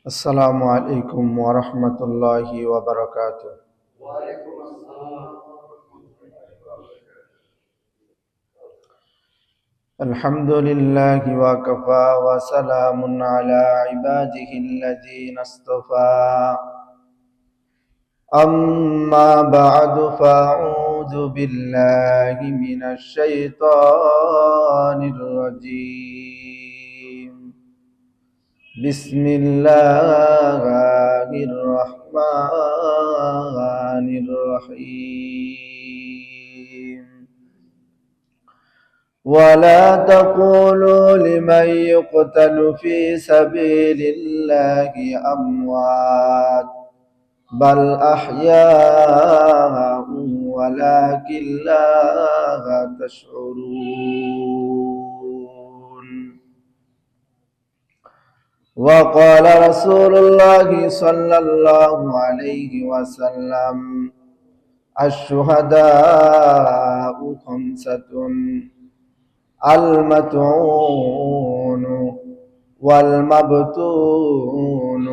আসসালামু আলাইকুম ওয়া রাহমাতুল্লাহি ওয়া বারাকাতুহু। আলহামদুলিল্লাহি ওয়া কাফা ওয়া সালামুন আলা ইবাদিহিল্লাযীনা ইসতাফা। আম্মা বা'দু ফাআউযু বিল্লাহি মিনাশ শাইতানির রাজীম। বিসমিল্লাহির রহমানির রহিম। ولا تقولوا لمن يقتل في سبيل الله أموات بل أحياء ولكن لا تشعرون. وقال رسول الله صلى الله عليه وسلم: الشهداء خمسة: المتعون والمبتون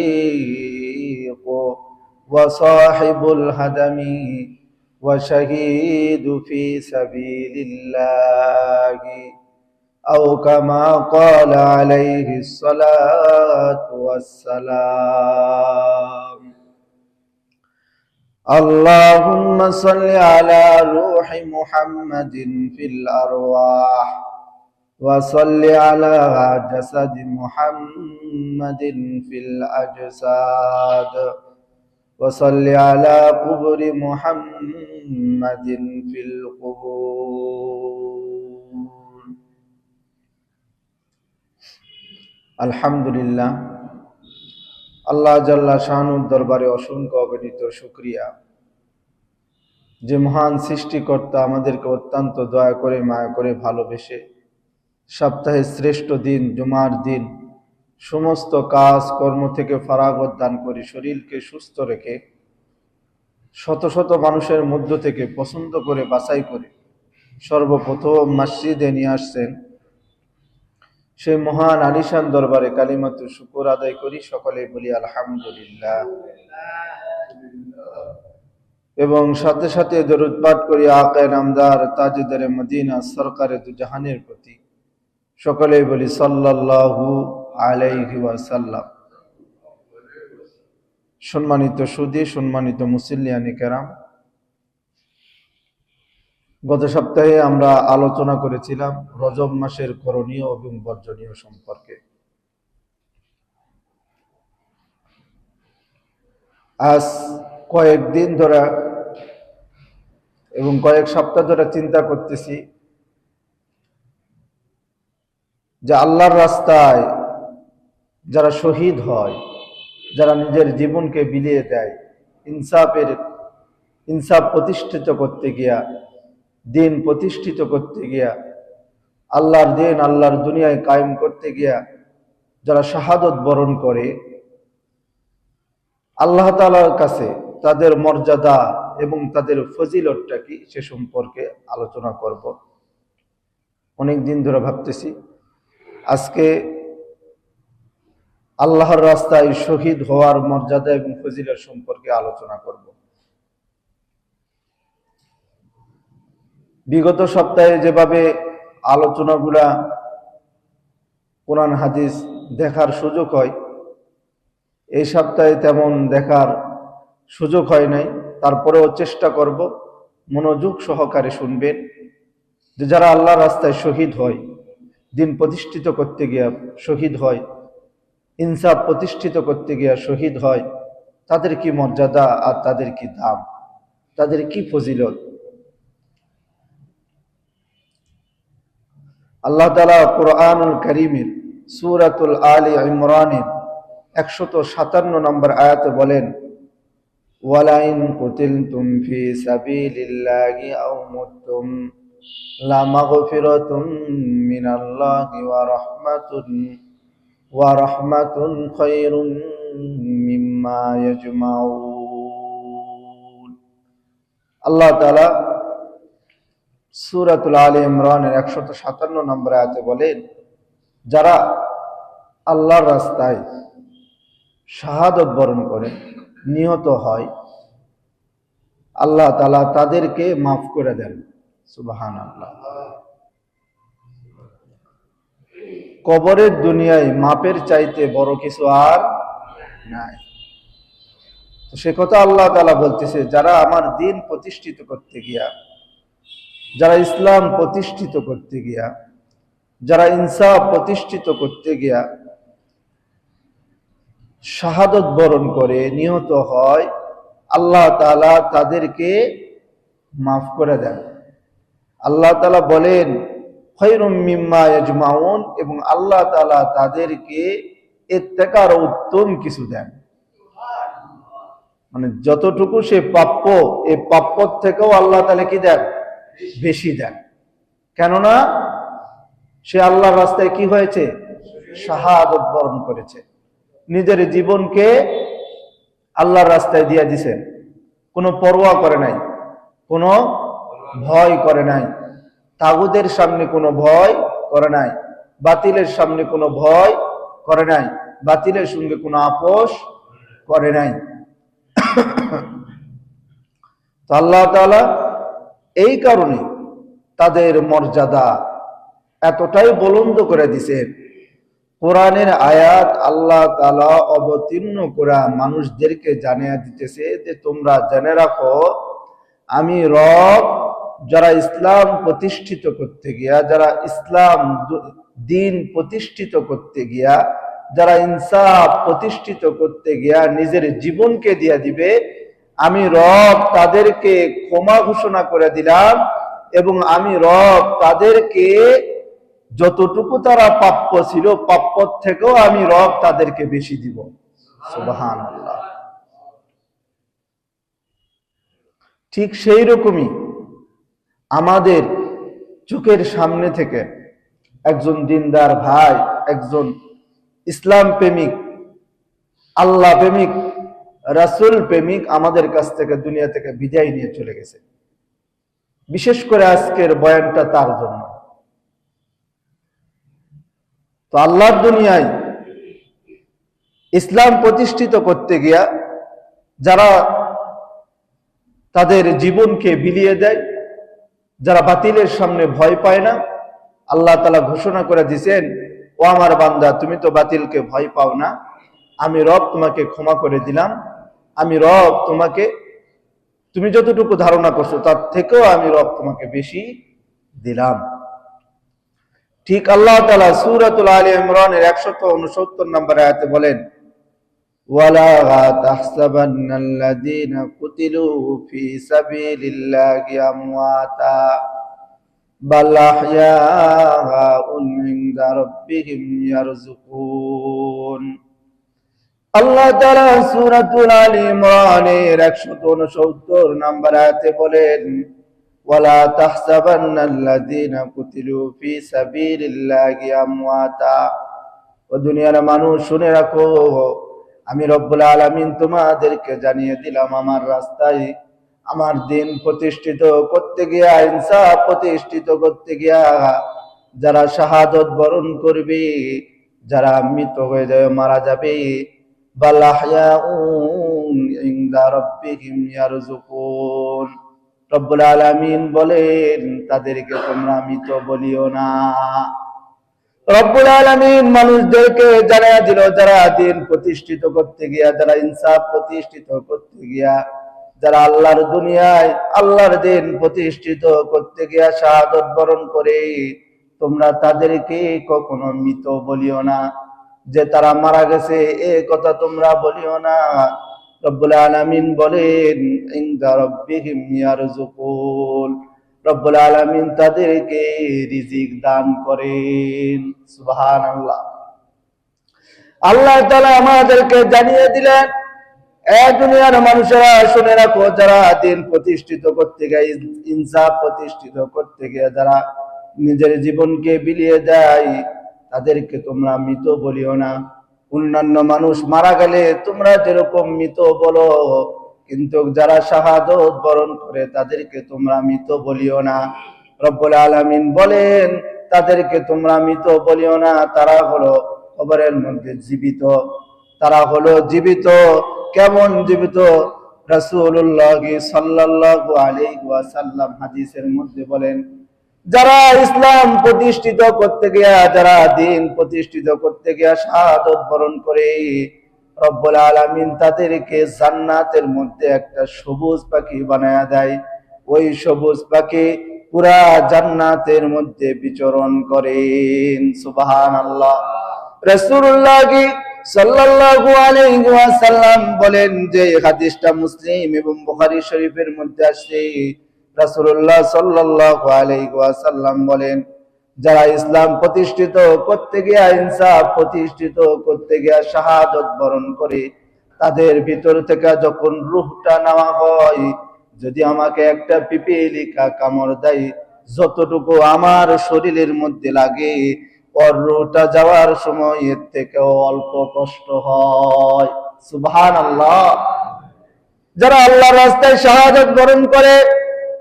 والغريق وصاحب الهدم وشهيد في سبيل الله، أو كما قال عليه الصلاة والسلام. اللهم صل على روح محمد في الأرواح، وصل على جسد محمد في الأجساد، وصل على قبر محمد في القبور. الحمد لله। আল্লাহ জাল্লা শানুর দরবারে অসংখ্য অগণিত শুকরিয়া, যে মহান সৃষ্টিকর্তা আমাদেরকে অত্যন্ত দয়া করে মায়া করে ভালোবেসে সপ্তাহের শ্রেষ্ঠ দিন জুমার দিন সমস্ত কাজ কর্ম থেকে ফারাগত দান করে শরীরকে সুস্থ রেখে শত শত মানুষের মধ্য থেকে পছন্দ করে বাছাই করে সর্বপ্রথম মসজিদে নিয়ে আসছেন। সেই মহান আলিশান দরবারে কালিমাতু শুকর আদায় করি, সকলে বলি আলহামদুলিল্লাহ। এবং সাথে সাথে দরুদ পাঠ করি আকায়ে নামদার তাজদারে মদিনা সরকারে দু জাহানের প্রতি, সকলে বলি সাল্লাল্লাহু আলাইহি ওয়াসাল্লাম। সম্মানিত সুধী, সম্মানিত মুসল্লিয়ানে কেরাম, গত সপ্তাহে আমরা আলোচনা করেছিলাম রজব মাসের করণীয় এবং বর্জনীয় সম্পর্কে। আজ কয়েকদিন ধরে এবং কয়েক সপ্তাহ ধরে চিন্তা করতেছি যে আল্লাহর রাস্তায় যারা শহীদ হয়, যারা নিজের জীবনকে বিলিয়ে দেয় ইনসাফ প্রতিষ্ঠিত করতে গিয়া, দিন প্রতিষ্ঠিত করতে গিয়া, আল্লাহর দিন আল্লাহর দুনিয়ায় কায়েম করতে গিয়া যারা শাহাদত বরণ করে, আল্লাহ তাআলার কাছে তাদের মর্যাদা এবং তাদের ফজিলতটা কি সে সম্পর্কে আলোচনা করব। অনেক দিন ধরে ভাবতেছি আজকে আল্লাহর রাস্তায় শহীদ হওয়ার মর্যাদা এবং ফজিলত সম্পর্কে আলোচনা করব। বিগত সপ্তাহে যেভাবে আলোচনাগুলা কোরআন হাদিস দেখার সুযোগ হয়, এই সপ্তাহে তেমন দেখার সুযোগ হয় নাই। তারপরেও চেষ্টা করব মনোযোগ সহকারে শুনবেন যে যারা আল্লাহর রাস্তায় শহীদ হয়, দিন প্রতিষ্ঠিত করতে গিয়া শহীদ হয়, ইনসাফ প্রতিষ্ঠিত করতে গিয়া শহীদ হয়, তাদের কি মর্যাদা আর তাদের কি দাম, তাদের কি ফজিলত। আল্লাহ তাআলা কুরআনুল কারীমের সূরাতুল আলি ইমরানের 157 নম্বর আয়াতে বলেন, ওয়ালাইন কুতিলতুম ফি সাবিলিল্লাহি আও মুততুম লামাগফিরাতুম মিনাল্লাহি ওয়া রাহমাতুন খায়রুম মিম্মা ইয়াজমাউন। আল্লাহ তাআলা সূরাতুল আলে ইমরানের 157 নম্বর আয়াতে বলেন, যারা আল্লাহর রাস্তায় শাহাদত বরণ করে নিহত হয়, আল্লাহ তাআলা তাদেরকে মাফ করে দেন। সুবহানাল্লাহ। কবরের দুনিয়ায় মাপের চাইতে বড় কিছু আর নাই। তো সে কথা আল্লাহ তাআলা বলতেছে, যারা আমার দ্বীন প্রতিষ্ঠিত করতে গিয়া, যারা ইসলাম প্রতিষ্ঠিত করতে গিয়া, যারা ইনসাফ প্রতিষ্ঠিত করতে গিয়া শাহাদত বরণ করে নিহত হয়, আল্লাহ তাআলা তাদেরকে মাফ করে দেন। আল্লাহ তাআলা বলেন খায়রুম মিম্মা ইয়াজমাউন, এবং আল্লাহ তাআলা তাদেরকে এর থেকে আরো উত্তম কিছু দেন। মানে যতটুকু সে প্রাপ্য, এই প্রাপ্যর থেকেও আল্লাহ তাআলা কি দেন? বেশি দেন। কেননা সে আল্লাহর রাস্তায় কি হয়েছে? শাহাদত বরণ করেছে, নিজের জীবনকে আল্লাহর রাস্তায় দিয়ে দিছেন, কোনো পরোয়া করে নাই, কোনো ভয় করে নাই, তাগুদের সামনে কোনো ভয় করে নাই, বাতিলের সামনে কোনো ভয় করে নাই, বাতিলের সঙ্গে কোনো আপোষ করে নাই। তো আল্লাহ তাআলা এই কারণে তাদের মর্যাদা এতটাই বুলন্দ করে দিয়েছেন। কোরআনের আয়াত আল্লাহ তাআলা অবতীর্ণ করে মানুষদেরকে জানিয়ে দিতেছে যে তোমরা জেনে রাখো, আমি রব যারা ইসলাম প্রতিষ্ঠিত করতে গিয়া, যারা ইসলাম দ্বীন প্রতিষ্ঠিত করতে গিয়া, যারা ইনসাফ প্রতিষ্ঠিত করতে গিয়া নিজের জীবনকে দিয়ে দিবে, আমি রব তাদেরকে ক্ষমা ঘোষণা করে দিলাম, এবং আমি রব তাদেরকে যতটুকু তারা প্রাপ্য ছিল প্রাপ্যর থেকেও আমি রব তাদেরকে বেশি দিব। সুবহানাল্লাহ। ঠিক সেই রকমই আমাদের চোখের সামনে থেকে একজন দিনদার ভাই, একজন ইসলাম প্রেমিক, আল্লাহ প্রেমিক, রাসূল প্রেমিক আমাদের কাছ থেকে দুনিয়া থেকে বিদায় নিয়ে চলে গেছে। বিশেষ করে আজকের বয়ানটা তার জন্য। তো আল্লাহর দুনিয়ায় ইসলাম প্রতিষ্ঠিত করতে গিয়া যারা তাদের জীবনকে বিলিয়ে দেয়, যারা বাতিলের সামনে ভয় পায় না, আল্লাহ তাআলা ঘোষণা করে দিয়েছেন, ও আমার বান্দা, তুমি তো বাতিলকে ভয় পাও না, আমি রব তোমাকে ক্ষমা করে দিলাম, আমি রব তোমাকে, তুমি যতটুকু ধারণা করছো তার থেকেও আমি রব তোমাকে বেশি দিলাম। ঠিক আল্লাহ তাআলা সূরাতুল আলে ইমরানের 169 নম্বর আয়াতে বলেন, ওয়ালা তাহসাবান্নাল্লাযীনা কুতিলু ফি সাবিলিল্লাহি আমওয়াতা বাল আহয়াউন ইনদা রাব্বিহিম ইয়ারযুকুন। আল্লাহ তাআলা সূরাতুল আলে ইমরানের 169 নম্বর আয়াতে বলেন, ওয়ালা তাহসাবান্নাল্লাযীনা কুতিলু ফি সাবিলিল্লাহি আমওয়াতা। ও দুনিয়ার মানুষ শুনে রাখো, আমি রব্বুল আলামিন তোমাদেরকে জানিয়ে দিলাম, আমার রাস্তায় আমার দ্বীন প্রতিষ্ঠিত করতে গিয়া, ইনসাফ প্রতিষ্ঠিত করতে গিয়া যারা শাহাদত বরণ করবে, যারা মৃত হয়ে যাবে, মারা যাবে, বাল আহয়াউন ইনদা রাব্বিহিম ইয়ারযুকুন। রব্বুল আলামিন বলেন তাদেরকে তোমরা মৃত বলিও না। রব্বুল আলামিন মানুষদেরকে জানিয়ে দিল, যারা দ্বীন প্রতিষ্ঠিত করতে গিয়া, যারা ইনসাফ প্রতিষ্ঠিত করতে গিয়া, যারা আল্লাহর দুনিয়ায় আল্লাহর দ্বীন প্রতিষ্ঠিত করতে গিয়া শাহাদত বরণ করে, তোমরা তাদেরকে কখনো মৃত বলিও না, যে তারা মারা গেছে এ কথা তোমরা বলিও না। রব্বুল আলামিন বলেন ইনদা রাব্বিহিম ইয়ারযুকুন, রব্বুল আলামিন তাদেরকে রিজিক দান করেন। সুবহানাল্লাহ। আল্লাহ তাআলা আমাদেরকে জানিয়ে দিলেন, এ দুনিয়ার মানুষেরা শুনে রাখো, যারা দ্বীন প্রতিষ্ঠিত করতে গিয়ে, ইনসাফ প্রতিষ্ঠিত করতে গিয়ে যারা নিজের জীবনকে বিলিয়ে দেয়, তাদেরকে তোমরা মৃত বলিও না। অন্যান্য মানুষ মারা গেলে তোমরা যেরকম মৃত বলো, কিন্তু যারা শাহাদত বরণ করে তাদেরকে তোমরা মৃত বলিও না। রব্বুল আলামিন বলেন তাদেরকে তোমরা মৃত বলিও না, তারা হলো কবরের মধ্যে জীবিত। তারা হলো জীবিত। কেমন জীবিত? রাসূলুল্লাহ সাল্লাল্লাহু আলাইহি ওয়াসাল্লাম হাদিসের মধ্যে বলেন, যারা ইসলাম প্রতিষ্ঠিত করতে গিয়া, যারা দ্বীন প্রতিষ্ঠিত করতে গিয়া শাহাদাত বরণ করে, রব্বুল আলামিন তাদেরকে জান্নাতের মধ্যে একটা সবুজ পাখি বানায়া দেয়। ওই সবুজ পাখি পুরা জান্নাতের মধ্যে বিচরণ করেন। সুবহানাল্লাহ। রাসূলুল্লাহ সাল্লাল্লাহু আলাইহি ওয়াসাল্লাম বলেন, যে হাদিসটা মুসলিম এবং বুখারী শরীফের মধ্যে আছে, রাসূলুল্লাহ সাল্লাল্লাহু আলাইহি ওয়াসাল্লাম বলেন, যারা ইসলাম প্রতিষ্ঠিত করতে গিয়া, ইনসাফ প্রতিষ্ঠিত করতে গিয়া শাহাদাত বরণ করে, তাদের ভিতর থেকে যখন রূহটা নেওয়া হয়, যদি আমাকে একটা পিপীলিকা কামড় দেয়, যতটুকু আমার শরীরের মধ্যে লাগে, ওর রূহটা যাওয়ার সময় এর থেকেও অল্প কষ্ট হয়। সুবহানাল্লাহ। যারা আল্লাহর রাস্তায় শাহাদাত বরণ করে,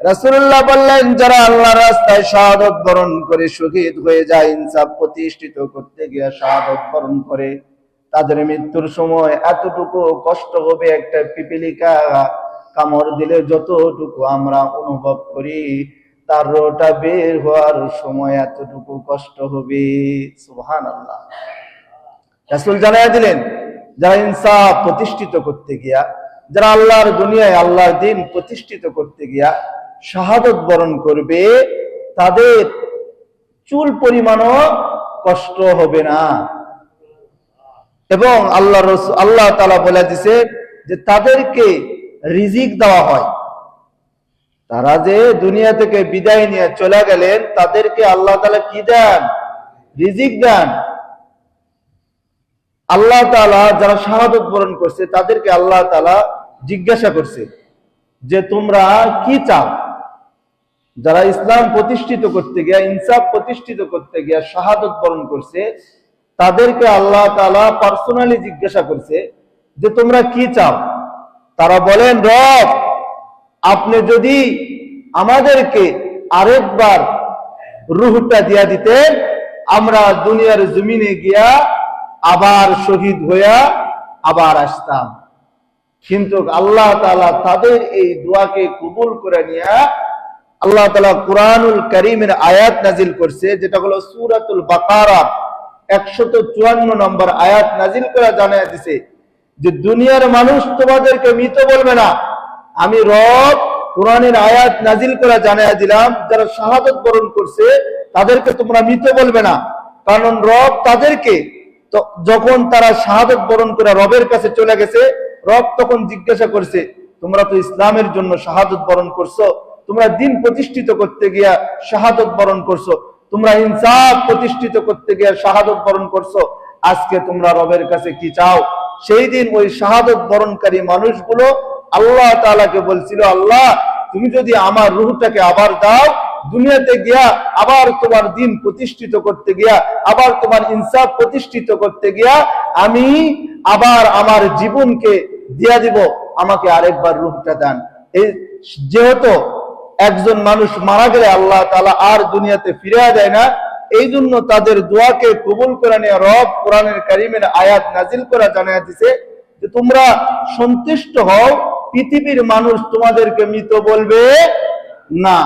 রাসূলুল্লাহ বললেন, যারা আল্লাহর রাস্তায় শাহাদাত বরণ করে শহীদ হয়ে যায়, ইনসাফ প্রতিষ্ঠিত করতে গিয়ে শাহাদাত বরণ করে, তাদের মৃত্যুর সময় এতটুকু কষ্ট হবে, একটা পিপীলিকা কামড় দিলে যতটুকু আমরা অনুভব করি, তার রোটা বের হওয়ার সময় এতটুকু কষ্ট হবে। সুবহানাল্লাহ। রাসূল জানায়া দিলেন, যারা ইনসাফ প্রতিষ্ঠিত করতে গিয়া, যারা আল্লাহর দুনিয়ায় আল্লাহর দ্বীন প্রতিষ্ঠিত করতে গিয়া শাহাদাত বরণ করবে, তাদের চুল পরিমাণও কষ্ট হবে না। এবং আল্লাহ তাআলা বলে দিয়েছে যে তাদেরকে রিজিক দেওয়া হয়। তারা যে দুনিয়া থেকে বিদায় নিয়ে চলে গেলেন, তাদেরকে আল্লাহ তাআলা কি দেন? রিজিক দেন। আল্লাহ তাআলা যারা শাহাদাত বরণ করছে, তাদেরকে আল্লাহ তাআলা জিজ্ঞাসা করছে যে তোমরা কি চাও? যারা ইসলাম প্রতিষ্ঠিত করতে গিয়া, ইনসাফ প্রতিষ্ঠিত করতে গিয়া শাহাদাত বরণ করছে, তাদেরকে আল্লাহ তাআলা পার্সোনালি জিজ্ঞাসা করছে যে তোমরা কি চাও? তারা বলেন, রব, আপনি যদি আমাদেরকে আরেকবার রূহটা দিয়া দিতেন, আমরা দুনিয়ার জমিনে গিয়া আবার শহীদ হইয়া আবার আসতাম। কিন্তু আল্লাহ তাআলা তাদের এই দোয়াকে কবুল করে নিয়া আল্লাহ তাআলা কুরআনুল কারীমের আয়াত নাজিল করছে, যেটা হলো সূরাতুল বাকারা 154 নম্বর আয়াত নাজিল করে জানায়া দিয়েছে যে দুনিয়ার মানুষ তোমাদেরকে মৃত বলবে না। আমি রব কুরআনের আয়াত নাজিল করে জানায়া দিলাম, যারা শাহাদাত বরণ করছে তাদেরকে তোমরা মৃত বলবে না। কারণ রব তাদেরকে যখন তারা শাহাদাত বরণ করে রবের কাছে চলে গেছে, রব তখন জিজ্ঞাসা করছে, তোমরা তো ইসলামের জন্য শাহাদাত বরণ করছো, তোমরা দ্বীন প্রতিষ্ঠিত করতে গিয়া শাহাদাত বরণ করছো, তোমরা ইনসাফ প্রতিষ্ঠিত করতে গিয়া শাহাদাত বরণ করছো, আজকে তোমরা রবের কাছে কি চাও? সেই দিন ওই শাহাদাত বরণকারী মানুষগুলো আল্লাহ তাআলাকে বলছিল, আল্লাহ, তুমি যদি আমার রূহটাকে আবার দাও, দুনিয়াতে গিয়া আবার তোমার দ্বীন প্রতিষ্ঠিত করতে গিয়া, আবার তোমার ইনসাফ প্রতিষ্ঠিত করতে গিয়া আমি আবার আমার জীবনকে দিয়া দিব, আমাকে আরেকবার রূহটা দেন। এই যেহেতু একজন মানুষ মারা গেলে আল্লাহ তাআলা আর দুনিয়াতে ফিরে দেয় না, এই জন্য তাদের দোয়াকে কবুল করে নিয়ে রব কোরআনের কারীমের আয়াত নাজিল করে জানায়া দিয়েছে যে তোমরা সন্তুষ্ট হও, পৃথিবীর মানুষ তোমাদেরকে মৃত বলবে না।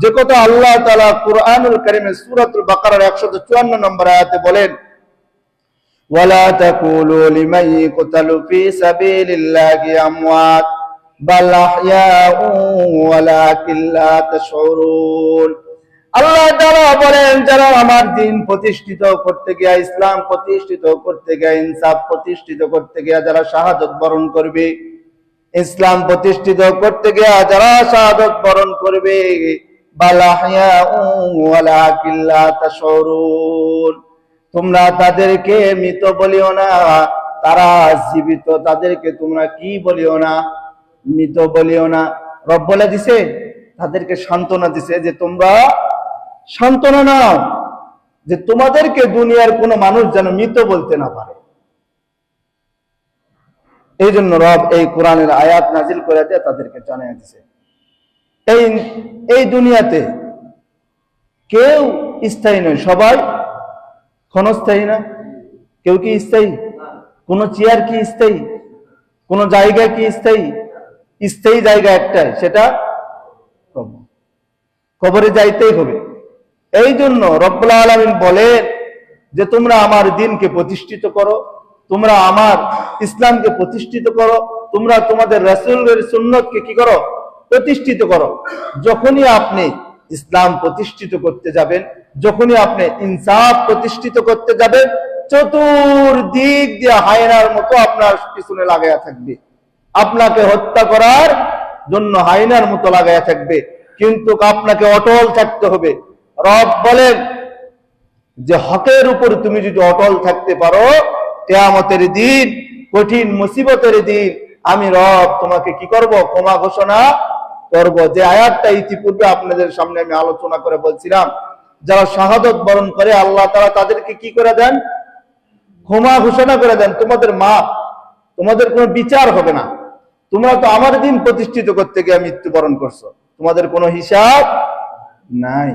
যে কথা আল্লাহ তাআলা কুরআনুল কারীমের সূরাতুল বাকারার 154 নম্বর আয়াতে বলেন, ওয়ালা তাকুলু লিমান ইয়াকতালু ফি সাবিলিল্লাহি আমওয়াত বাল আহইয়াউ ওয়ালাকিন লা তাশউরুন। আল্লাহ তাআলা বলেন, যারা আমার দ্বীন প্রতিষ্ঠিত করতে গিয়া, ইসলাম প্রতিষ্ঠিত করতে গিয়া, ইনসাফ প্রতিষ্ঠিত করতে গিয়া যারা শাহাদাত বরণ করবে, ইসলাম প্রতিষ্ঠিত করতে গিয়া যারা শাহাদাত বরণ করবে, বাল আহইয়াউ ওয়ালাকিন লা তাশউরুন, তোমরা তাদেরকে মৃত বলিও না, তারা জীবিত, তাদেরকে তোমরা কি বলিও না? মৃত বলিও না। রব বলে দিছে, তাদেরকে সান্ত্বনা দিছে যে তোমরা সান্ত্বনা নাও যে তোমাদেরকে দুনিয়ার কোনো মানুষ যেন মৃত বলতে না পারে। এই জন্য রব এই কোরআনের আয়াত নাজিল করে দিয়ে তাদেরকে জানিয়ে দিছে, এই দুনিয়াতে কেউ স্থায়ী নয়, সবাই ক্ষণস্থায়ী। না কেউ কি স্থায়ী? কোন চেয়ার কি স্থায়ী? কোন জায়গা কি স্থায়ী? স্থায়ী জায়গা একটাই, সেটা কবর। কবরে যাইতেই হবে। এই জন্য রব্বুল আলামিন বলেন যে তোমরা আমার দ্বীনকে প্রতিষ্ঠিত করো, তোমরা আমার ইসলামকে প্রতিষ্ঠিত করো, তোমরা তোমাদের রাসূলের সুন্নতকে কি করো? প্রতিষ্ঠিত করো। যখনই আপনি ইসলাম প্রতিষ্ঠিত করতে যাবেন, যখনই আপনি ইনসাফ প্রতিষ্ঠিত করতে যাবেন, চতুর্দিক দিয়ে হায়নার মতো আপনার পিছনে লাগাইয়া থাকবে, আপনাকে হত্যা করার জন্য হায়নার মতো লাগাইয়া থাকবে, কিন্তু আপনাকে অটল থাকতে হবে। রব বলেন যে হকের উপর তুমি যদি অটল থাকতে পারো, কিয়ামতের দিন, কঠিন মুসিবতের দিন আমি রব তোমাকে কি করব? ক্ষমা ঘোষণা করব। যে আয়াতটা ইতিপূর্বে আপনাদের সামনে আমি আলোচনা করে বলছিলাম, যারা শাহাদত বরণ করে আল্লাহ তাআলা তাদেরকে কি করে দেন? ক্ষমা ঘোষণা করে দেন। তোমাদের মাপ, তোমাদের কোনো বিচার হবে না। তোমরা তো আমার দিন প্রতিষ্ঠিত করতে গিয়ে মৃত্যুবরণ করছো, তোমাদের কোনো হিসাব নাই।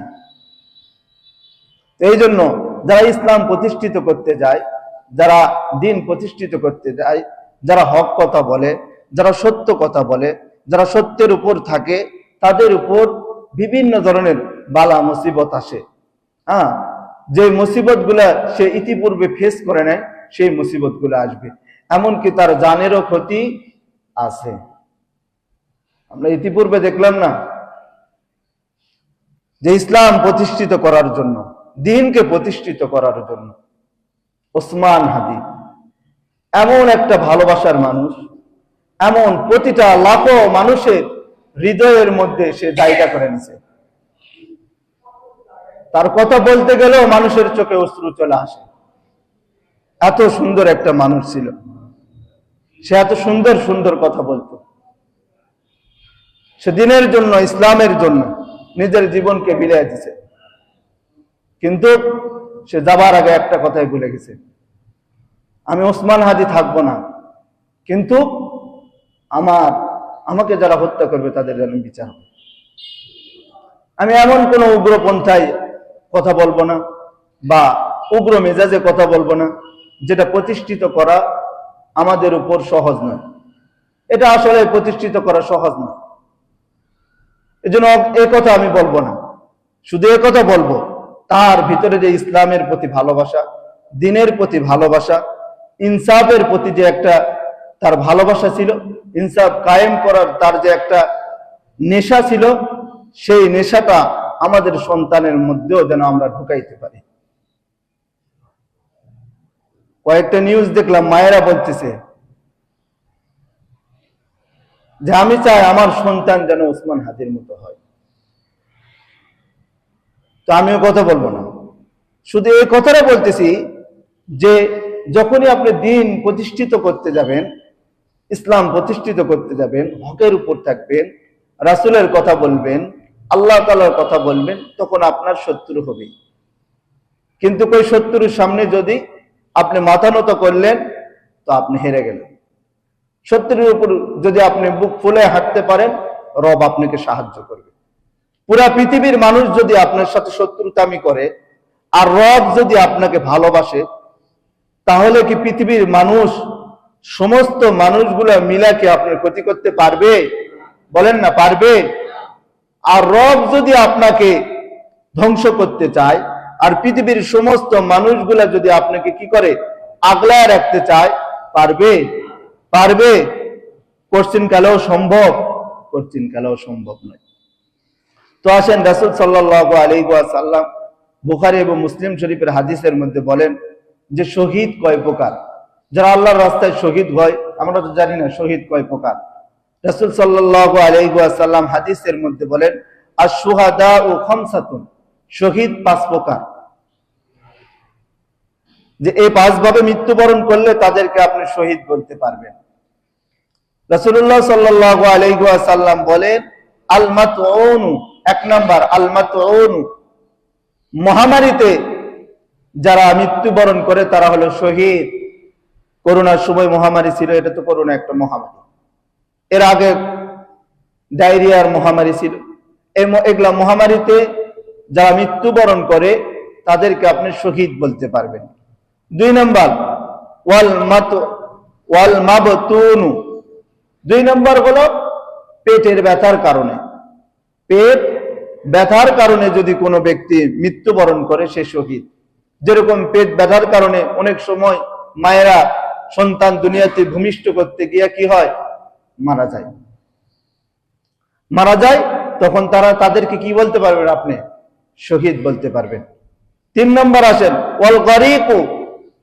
এই জন্য যারা ইসলাম প্রতিষ্ঠিত করতে যায়, যারা দিন প্রতিষ্ঠিত করতে যায়, যারা হক কথা বলে, যারা সত্য কথা বলে, যারা সত্যের উপর থাকে, তাদের উপর বিভিন্ন ধরনের বালা মুসিবত আসে। যে মুসিবত গুলা সে ইতিপূর্বে ফেস করে নেয়, সেই মুসিবত গুলা আসবে। এমনকি তার জানেরও ক্ষতি আছে। আমরা ইতিপূর্বে দেখলাম না যে ইসলাম প্রতিষ্ঠিত করার জন্য, দ্বীনকে প্রতিষ্ঠিত করার জন্য ওসমান হাদি এমন একটা ভালোবাসার মানুষ, এমন প্রতিটা লাখো মানুষের হৃদয়ের মধ্যে সে জায়গা করে নিছে। তার কথা বলতে গেলেও মানুষের চোখে অশ্রু চলে আসে। এত সুন্দর একটা মানুষ ছিল, সে এত সুন্দর সুন্দর কথা বলতো। সে দ্বীনের জন্য, ইসলামের জন্য নিজের জীবনকে বিলিয়ে দিয়েছে, কিন্তু সে যাবার আগে একটা কথাই ভুলে গেছে, আমি ওসমান হাদি থাকবো না, কিন্তু আমাকে যারা হত্যা করবে তাদের যেন বিচার হবে। আমি এমন কোন উগ্রপন্থায় কথা বলবো না বা উগ্র মেজাজে কথা বলবো না যেটা প্রতিষ্ঠিত করা আমাদের উপর সহজ নয়। এটা আসলে প্রতিষ্ঠিত করা সহজ নয়। এজন্য এই কথা আমি বলবো না। শুধু এই কথা বলবো, তার ভিতরে যে ইসলামের প্রতি ভালোবাসা, দ্বীনের প্রতি ভালোবাসা, ইনসাফের প্রতি যে একটা তার ভালোবাসা ছিল, ইনসাফ কায়েম করার তার যে একটা নেশা ছিল, সেই নেশাটা আমাদের সন্তানের মধ্যেও যেন আমরা ঢুকাইতে পারি। কয়েকটা নিউজ দেখলাম, মায়েরা বলতেছে যে আমি চাই আমার সন্তান যেন ওসমান হাদির মতো হয়। তো আমিও কথা বলবো না, শুধু এই কথাটা বলতেছি যে যখনই আপনি দ্বীন প্রতিষ্ঠিত করতে যাবেন, ইসলাম প্রতিষ্ঠিত করতে যাবেন, হকের উপর থাকবেন, রাসূলের কথা বলবেন, আল্লাহ তাআলার কথা বলবেন, তখন আপনার শত্রু হবে। কিন্তু ওই শত্রুর সামনে যদি আপনি মাথা নত করলেন, তো আপনি হেরে গেলেন। শত্রুর উপর যদি আপনি বুক ফুলে হাঁটতে পারেন, রব আপনাকে সাহায্য করবে। পুরা পৃথিবীর মানুষ যদি আপনার সাথে শত্রুতামি করে আর রব যদি আপনাকে ভালোবাসে, তাহলে কি পৃথিবীর মানুষ, সমস্ত মানুষগুলা মিলা কি আপনার ক্ষতি করতে পারবে? বলেন না, পারবে? আর রব যদি আপনাকে ধ্বংস করতে চায় আর পৃথিবীর সমস্ত মানুষগুলা যদি আপনাকে কি করে? আগলায় রাখতে চায়, পারবে? পারবে? কোশ্চিন কালেও সম্ভব? কোশ্চিন কালেও সম্ভব নয়। তো আসেন, রাসূল সাল্লাল্লাহু আলাইহি ওয়াসাল্লাম বুখারী এবং মুসলিম শরীফের হাদিসের মধ্যে বলেন যে শহীদ কয় প্রকার। যারা আল্লাহর রাস্তায় শহীদ হয়, আমরা তো জানি না শহীদ কয় প্রকার। রাসূল সাল্লাল্লাহু আলাইহি ওয়াসাল্লাম হাদিসের মধ্যে বলেন আশ-শুহাদাউ খামসাতুন, শহীদ 5 প্রকার, যে এই 5 ভাবে মৃত্যুবরণ করলে তাদেরকে আপনি শহীদ বলতে পারবেন। রাসূলুল্লাহ সাল্লাল্লাহু আলাইহি ওয়াসাল্লাম বলেন আল মাতউন, 1 নাম্বার আল মাতউন, মহামারীতে যারা মৃত্যুবরণ করে তারা হলো শহীদ। করোনার সময় মহামারী ছিল, এটা তো করোনা একটা মহামারী। এর আগে ডায়রিয়ার মহামারী ছিল। এগুলা মহামারীতে যারা মৃত্যুবরণ করে তাদেরকে আপনি শহীদ বলতে পারবেন। 2 নম্বর ওয়াল মাবতুনু, 2 নম্বর হলো পেটের ব্যথার কারণে। পেট ব্যথার কারণে যদি কোনো ব্যক্তি মৃত্যুবরণ করে সে শহীদ। যেরকম পেট ব্যথার কারণে অনেক সময় মায়েরা সন্তান দুনিয়াতে ভূমিষ্ঠ করতে গিয়ে কি হয়, মারা যায়, তখন তাদেরকে কি বলতে পারবেন আপনি, শহীদ বলতে পারবেন। 3 নম্বর আসেন ওয়াল গরিকু,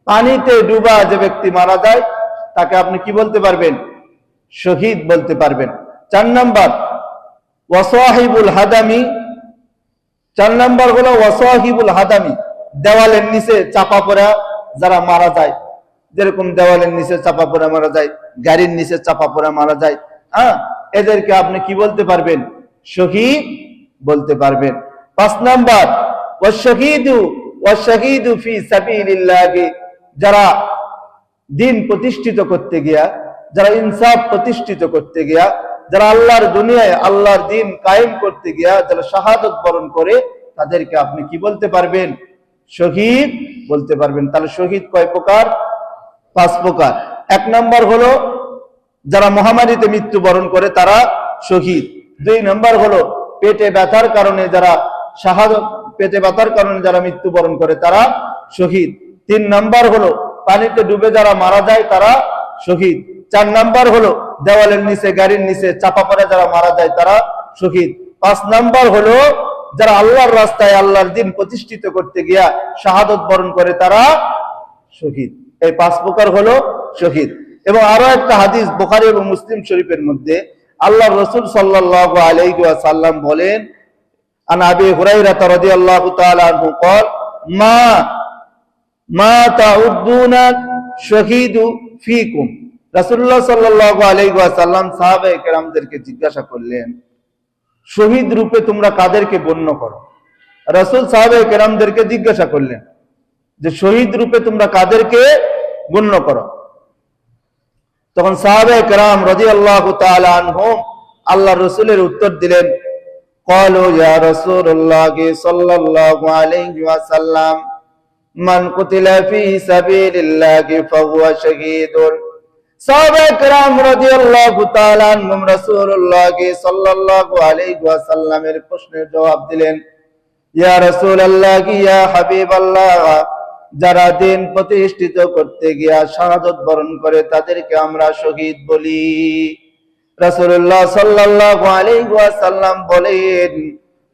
পানিতে ডুবা যে ব্যক্তি মারা যায় তাকে আপনি কি বলতে পারবেন, শহীদ বলতে পারবেন। 4 নম্বর ওয়াসাহিবুল হাদামি, 4 নম্বর হলো ওয়াসাহিবুল হাদামি, দেওয়ালের নিচে চাপা পড়া যারা মারা যায়, যেরকম দেওয়ালের নিচে চাপা পড়া মারা যায়, গাড়ির নিচে চাপা পড়া মারা যায়, এদেরকে আপনি কি বলতে পারবেন, শহীদ বলতে পারবেন। 5 নম্বর ওয়াশহীদু ফি সাবিলিল্লাহ, যারা দিন প্রতিষ্ঠিত করতে গিয়া, যারা ইনসাফ প্রতিষ্ঠিত করতে গিয়া, যারা আল্লাহর দুনিয়ায় আল্লাহর দিন কায়েম করতে গিয়া যারা শাহাদত বরণ করে তাদেরকে আপনি কি বলতে পারবেন, শহীদ বলতে পারবেন। তাহলে শহীদ কয় প্রকার, 5 প্রকার। 1 নম্বর হলো যারা মহামারীতে মৃত্যুবরণ করে তারা শহীদ। 2 নম্বর হলো পেটে ব্যথার কারণে যারা মৃত্যুবরণ করে তারা শহীদ। 3 নম্বর হলো পানিতে ডুবে যারা মারা যায় তারা শহীদ। 4 নম্বর হলো দেওয়ালের নিচে গাড়ির নিচে চাপা পড়ে যারা মারা যায় তারা শহীদ। 5 নম্বর হলো যারা আল্লাহর রাস্তায় আল্লাহর দিন প্রতিষ্ঠিত করতে গিয়া শাহাদত বরণ করে তারা শহীদ। এই 5 প্রকার হলো শহীদ। এবং আরো একটা হাদিস বুখারী এবং মুসলিম শরীফের মধ্যে আল্লাহর রাসূল সাল্লাল্লাহু আলাইহি ওয়াসাল্লাম বলেন, আন আবি হুরায়রা রাদিয়াল্লাহু তাআলা আনহু قال মা তাউদ্দুনা শাহীদু ফীকুম। রাসূলুল্লাহ সাল্লাল্লাহু আলাইহি ওয়াসাল্লাম সাহাবায়ে কেরামদেরকে জিজ্ঞাসা করলেন, শহীদ রূপে তোমরা কাদেরকে গণ্য করো? রাসূল সাহাবায়ে কেরামদেরকে জিজ্ঞাসা করলেন যে শহীদ রূপে তোমরা কাদেরকে গণ্য করো? তখন সাহাবায়ে কেরাম রাদিয়াল্লাহু তাআলা আনহুম আল্লাহর রাসূলের উত্তর দিলেন, ক্বালু ইয়া রাসূলুল্লাহ সাল্লাল্লাহু আলাইহি ওয়াসাল্লাম মান কুতিলা ফি সাবিলিল্লাহি ফাহুয়া শাহীদুন। সাহাবায়ে কেরাম রাদিয়াল্লাহু তাআলা আনহুম রাসূলুল্লাহ সাল্লাল্লাহু আলাইহি ওয়াসাল্লামের প্রশ্নের জবাব দিলেন, ইয়া রাসূলুল্লাহ, ইয়া হাবিবাল্লাহ, যারা দিন প্রতিষ্ঠিত করতে গিয়া শাহাদাত বরণ করে তাদেরকে আমরা শহীদ বলি। রাসূলুল্লাহ সাল্লাল্লাহু আলাইহি ওয়াসাল্লাম বলেন,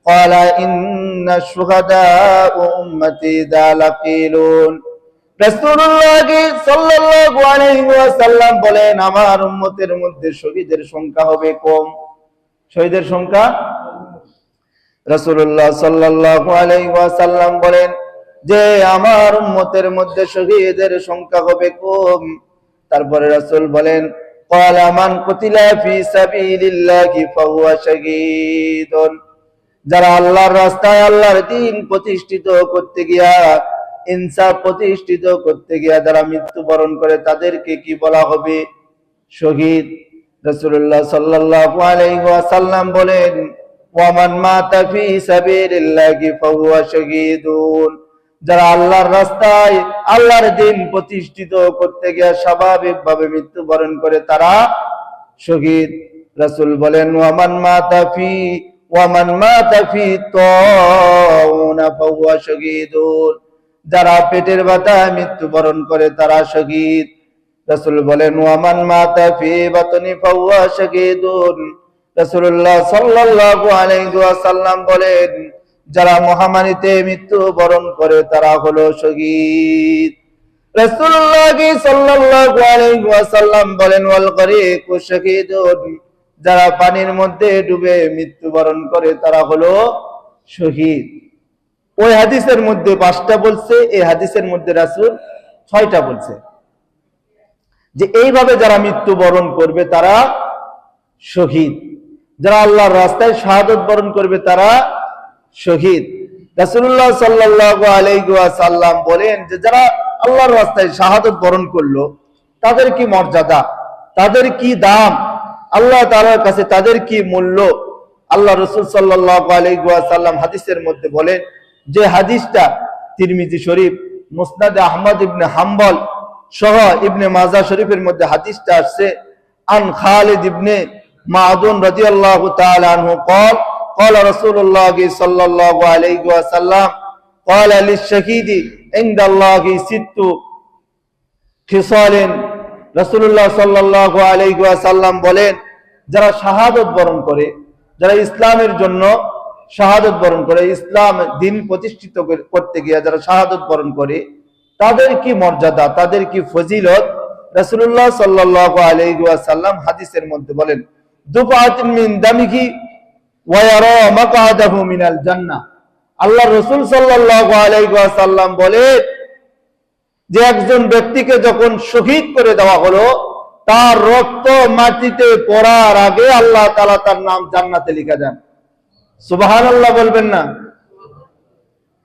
ক্বালা ইন্না শুহাদা উম্মতি দালাকিলুন। রাসূলুল্লাহ সাল্লাল্লাহু আলাইহি ওয়াসাল্লাম বলেন, আমার উম্মতের মধ্যে শহীদের সংখ্যা হবে কম। শহীদের সংখ্যা, রাসূলুল্লাহ সাল্লাল্লাহু আলাইহি ওয়াসাল্লাম বলেন যে আমার উম্মতের মধ্যে শহীদের সংখ্যা হবে কম। তারপরে রাসূল বলেন, ক্বালা মান কুতিলা ফি সাবিলিল্লাহি ফাহুয়া শাহীদুন। যারা আল্লাহর রাস্তায় আল্লাহর দ্বীন প্রতিষ্ঠিত করতে গিয়া, ইনসাফ প্রতিষ্ঠিত করতে গিয়া যারা মৃত্যুবরণ করে তাদেরকে কি বলা হবে, শহীদ। রাসূলুল্লাহ সাল্লাল্লাহু আলাইহি ওয়াসাল্লাম বলেন, ওয়া মান মাতা ফি সাবিলিল্লাহি ফাহুয়া শাহীদুন। যারা আল্লাহর রাস্তায় আল্লাহর দ্বীন প্রতিষ্ঠিত করতে গিয়ে স্বাভাবিকভাবে মৃত্যুবরণ করে তারা শহীদ। রাসূল বলেন, ওয়া মান মাতা ফি তাউনা ফাহুয়া শাহীদুন। যারা পেটের ব্যথায় মৃত্যুবরণ করে তারা শহীদ। রাসূল বলেন, ওয়া মান মাতা ফি বাতনি ফাহুয়া শাহীদুন। রাসূলুল্লাহ সাল্লাল্লাহু আলাইহি ওয়াসাল্লাম বলেন, যারা মহামারীতে মৃত্যুবরণ করে তারা হলো শহীদ। রাসূলুল্লাহ সাল্লাল্লাহু আলাইহি ওয়াসাল্লাম বলেন, ওয়াল গরিকু শাহীদুন। যারা পানির মধ্যে ডুবে মৃত্যুবরণ করে তারা হলো শহীদ। ওই হাদিসের মধ্যে 5টা বলছে, এই হাদিসের মধ্যে রাসূল 6টা বলছে যে এইভাবে যারা মৃত্যুবরণ করবে তারা শহীদ। যারা আল্লাহর রাস্তায় শাহাদাত বরণ করবে তারা শহীদ। রাসূলুল্লাহ সাল্লাল্লাহু আলাইহি ওয়াসাল্লাম বলেন যে যারা আল্লাহর রাস্তায় শাহাদাত বরণ করলো তাদের কি মর্যাদা, তাদের কি দাম, আল্লাহ তাআলার কাছে তাদের কি মূল্য, আল্লাহ রাসূল সাল্লাল্লাহু আলাইহি ওয়াসাল্লাম হাদিসের মধ্যে বলেন, যে হাদিসটা তিরমিজি শরীফ, মুসনাদ আহমদ ইবনে হাম্বল সহ ইবনে মাজাহ শরীফের মধ্যে হাদিসটা আসছে, আন খালিদ ইবনে মাদুন রাদিয়াল্লাহু তাআলা আনহু قال قال رسول الله صلى الله عليه وسلم قال للشهيد عند الله ست خصال। রাসূলুল্লাহ সাল্লাল্লাহু আলাইহি ওয়াসাল্লাম বলেন, যারা শাহাদাত বরণ করে, যারা ইসলামের জন্য শাহাদাত বরণ করে, ইসলাম দ্বীন প্রতিষ্ঠিত করতে গিয়ে যারা শাহাদাত বরণ করে, তাদের কি মর্যাদা, তাদের কি ফজিলত, রাসূলুল্লাহ সাল্লাল্লাহু আলাইহি ওয়াসাল্লাম হাদিসের মধ্যে বলেন, দুফাতিন মিন দামিহি ওয়া ইয়ারা মাকআদাহু মিনাল জান্নাহ। আল্লাহ রাসূল সাল্লাল্লাহু আলাইহি ওয়াসাল্লাম বলেন, যে একজন ব্যক্তিকে যখন শহীদ করে দেওয়া হলো, তার রক্ত মাটিতে পড়ার আগে আল্লাহ তাআলা তার নাম জান্নাতে লিখে দেন। সুবহানাল্লাহ বলবেন না?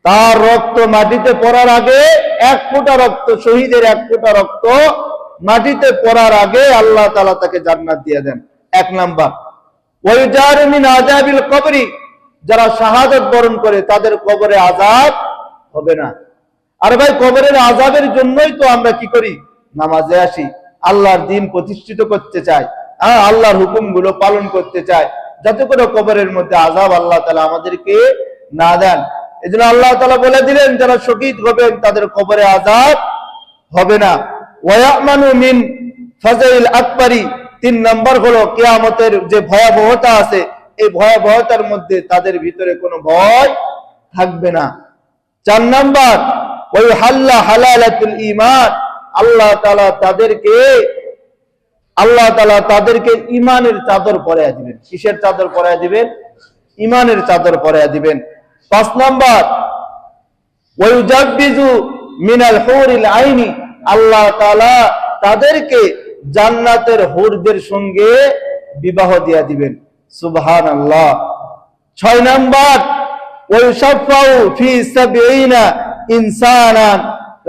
তার রক্ত মাটিতে পড়ার আগে, এক ফোঁটা রক্ত, শহীদের এক ফোঁটা রক্ত মাটিতে পড়ার আগে আল্লাহ তাআলা তাকে জান্নাত দিয়ে দেন। এক নাম্বার। ওয়াইজার মিন আযাবিল কবরি, যারা শাহাদাত বরণ করে তাদের কবরে আযাব হবে না। আর ভাই, কবরের আযাবের জন্যই তো আমরা কি করি? নামাজে আসি, আল্লাহর দ্বীন প্রতিষ্ঠিত করতে চাই, আল্লাহর হুকুমগুলো পালন করতে চাই, যাতে করে কবরের মধ্যে আযাব আল্লাহ তাআলা আমাদেরকে না দেন। এজন্য আল্লাহ তাআলা বলে দিলেন, যারা শহীদ হবেন তাদের কবরে আযাব হবে না। ওয়ায়ামানু মিন ফাযাইল আকবারি, 3 নাম্বার হলো কিয়ামতের যে ভয়াবহতা আছে, এই ভয়াবহতার মধ্যে তাদের ভিতরে কোনো ভয় থাকবে না। 4 নাম্বার, ওয়াইহাল্লা হালালাতুল ঈমান, আল্লাহ তাআলা তাদেরকে ঈমানের চাদর পরায়া দিবেন। কিসের চাদর পরায়া দিবেন? ঈমানের চাদর পরায়া দিবেন। 5 নাম্বার, ওয়ায়ুজাব্বিজু মিনাল হুরিল আইনি, আল্লাহ তাআলা তাদেরকে জান্নাতের হুরদের সঙ্গে বিবাহ দিয়া দিবেন। সুবহানাল্লাহ। 6 নাম্বার, ওয়ায়ুশাফাউ ফি 70 ইনসানান,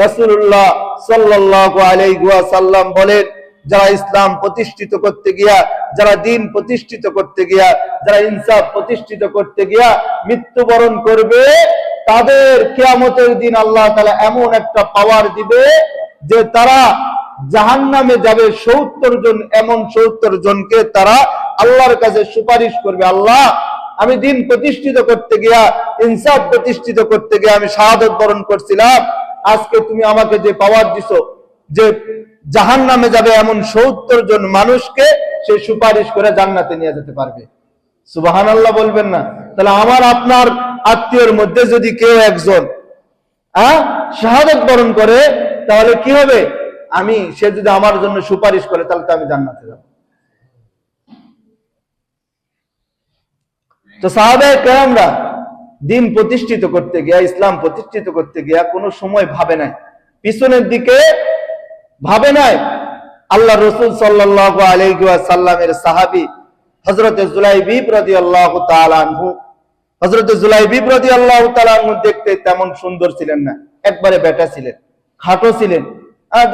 রাসূলুল্লাহ সাল্লাল্লাহু আলাইহি ওয়াসাল্লাম বলেন, যারা ইসলাম প্রতিষ্ঠিত করতে গিয়া, যারা দ্বীন প্রতিষ্ঠিত করতে গিয়া, যারা ইনসাফ প্রতিষ্ঠিত করতে গিয়া মৃত্যুবরণ করবে, তাদের কিয়ামতের দিন আল্লাহ তাআলা এমন একটা পাওয়ার দিবে যে তারা জাহান্নামে যাবে 70 জন। এমন 70 জনকে তারা আল্লাহর কাছে সুপারিশ করবে, আল্লাহ, আমি দ্বীন প্রতিষ্ঠিত করতে গিয়া, ইনসাফ প্রতিষ্ঠিত করতে গিয়া আমি শাহাদাত বরণ করছিলাম, আজকে তুমি আমাকে যে পাওয়ার দিছো যে জাহান্নামে যাবে এমন 70 জন মানুষকে সে সুপারিশ করে জান্নাতে নিয়ে যেতে পারবে। সুবহানাল্লাহ বলবেন না? তাহলে আমার আপনার আত্মীয়র মধ্যে যদি কেউ একজন শাহাদাত বরণ করে, তাহলে কি হবে? সে যদি আমার জন্য সুপারিশ করে, তাহলে তো আমি জান্নাতে যাব। তো সাহাবায়ে কেরামরা দ্বীন প্রতিষ্ঠিত করতে গিয়া, ইসলাম প্রতিষ্ঠিত করতে গিয়া কোনো সময় ভাবে নাই, পিছনের দিকে ভাবে নাই। আল্লাহ রাসূল সাল্লাল্লাহু আলাইহি ওয়াসাল্লামের সাহাবী হযরত জুলাইবিব রাদিয়াল্লাহু তাআলা আনহু, হযরত জুলাইবিব রাদিয়াল্লাহু তাআলা আনহু দেখতে তেমন সুন্দর ছিলেন না, একবারে বেটা ছিলেন, খাটো ছিলেন,